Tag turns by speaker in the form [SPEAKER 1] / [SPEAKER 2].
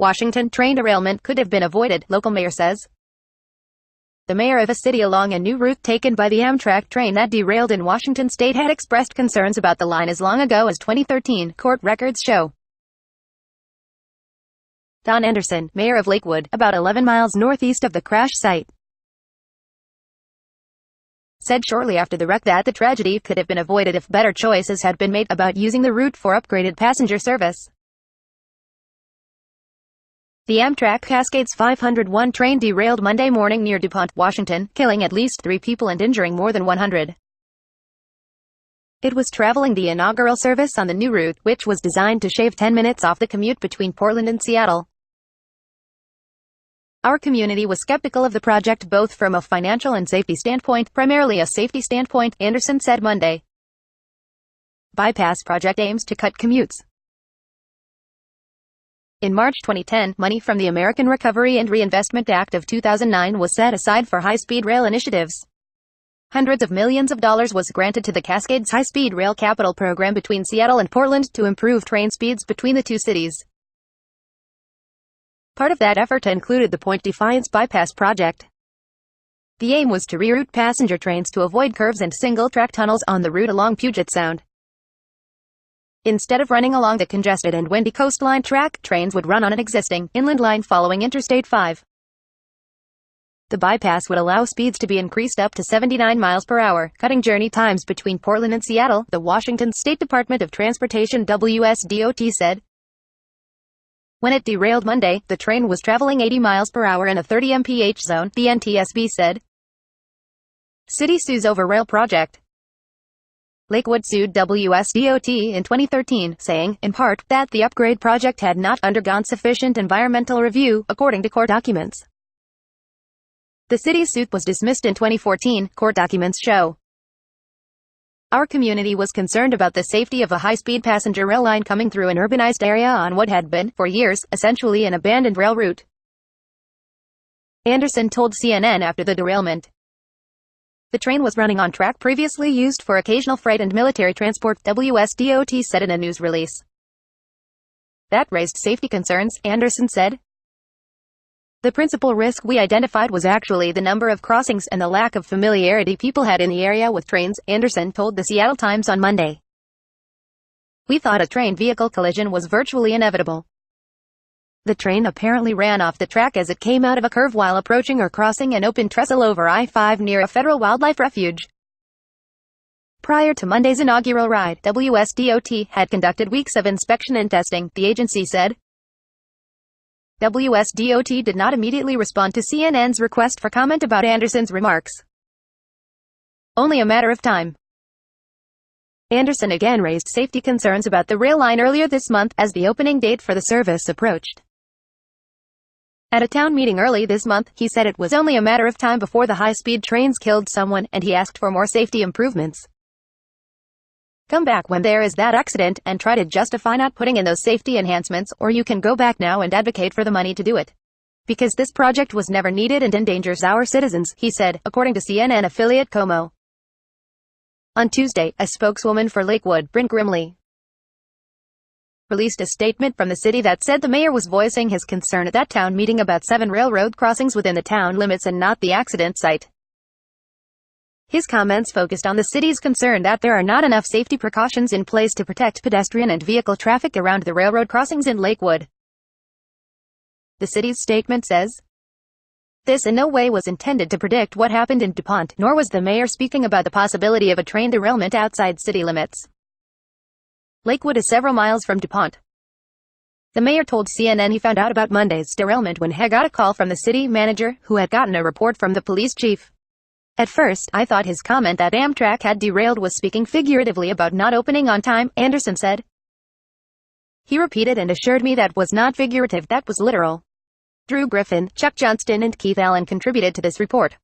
[SPEAKER 1] Washington train derailment could have been avoided, local mayor says. The mayor of a city along a new route taken by the Amtrak train that derailed in Washington state had expressed concerns about the line as long ago as 2013, court records show. Don Anderson, mayor of Lakewood, about 11 miles northeast of the crash site, said shortly after the wreck that the tragedy could have been avoided if better choices had been made about using the route for upgraded passenger service. The Amtrak Cascades 501 train derailed Monday morning near DuPont, Washington, killing at least 3 people and injuring more than 100. It was traveling the inaugural service on the new route, which was designed to shave 10 minutes off the commute between Portland and Seattle. Our community was skeptical of the project both from a financial and safety standpoint, primarily a safety standpoint, Anderson said Monday. Bypass project aims to cut commutes. In March 2010, money from the American Recovery and Reinvestment Act of 2009 was set aside for high-speed rail initiatives. Hundreds of millions of dollars was granted to the Cascades high-speed rail capital program between Seattle and Portland to improve train speeds between the two cities. Part of that effort included the Point Defiance Bypass project. The aim was to reroute passenger trains to avoid curves and single-track tunnels on the route along Puget Sound. Instead of running along the congested and windy coastline track, trains would run on an existing inland line following Interstate 5. The bypass would allow speeds to be increased up to 79 miles per hour, cutting journey times between Portland and Seattle, the Washington State Department of Transportation WSDOT said. When it derailed Monday, the train was traveling 80 miles per hour in a 30 mph zone, the NTSB said. City sues over rail project. Lakewood sued WSDOT in 2013, saying, in part, that the upgrade project had not undergone sufficient environmental review, according to court documents. The city's suit was dismissed in 2014, court documents show. Our community was concerned about the safety of a high-speed passenger rail line coming through an urbanized area on what had been, for years, essentially an abandoned rail route. Anderson told CNN after the derailment. The train was running on track previously used for occasional freight and military transport, WSDOT said in a news release. That raised safety concerns, Anderson said. The principal risk we identified was actually the number of crossings and the lack of familiarity people had in the area with trains, Anderson told the Seattle Times on Monday. We thought a train-vehicle collision was virtually inevitable. The train apparently ran off the track as it came out of a curve while approaching or crossing an open trestle over I-5 near a federal wildlife refuge. Prior to Monday's inaugural ride, WSDOT had conducted weeks of inspection and testing, the agency said. WSDOT did not immediately respond to CNN's request for comment about Anderson's remarks. Only a matter of time. Anderson again raised safety concerns about the rail line earlier this month as the opening date for the service approached. At a town meeting early this month, he said it was only a matter of time before the high-speed trains killed someone, and he asked for more safety improvements. Come back when there is that accident and try to justify not putting in those safety enhancements, or you can go back now and advocate for the money to do it. Because this project was never needed and endangers our citizens, he said, according to CNN affiliate Como. On Tuesday, a spokeswoman for Lakewood, Brent Grimley, released a statement from the city that said the mayor was voicing his concern at that town meeting about 7 railroad crossings within the town limits and not the accident site. His comments focused on the city's concern that there are not enough safety precautions in place to protect pedestrian and vehicle traffic around the railroad crossings in Lakewood. The city's statement says, this in no way was intended to predict what happened in DuPont, nor was the mayor speaking about the possibility of a train derailment outside city limits. Lakewood is several miles from DuPont. The mayor told CNN he found out about Monday's derailment when he got a call from the city manager, who had gotten a report from the police chief. At first, I thought his comment that Amtrak had derailed was speaking figuratively about not opening on time, Anderson said. He repeated and assured me that was not figurative, that was literal. Drew Griffin, Chuck Johnston and Keith Allen contributed to this report.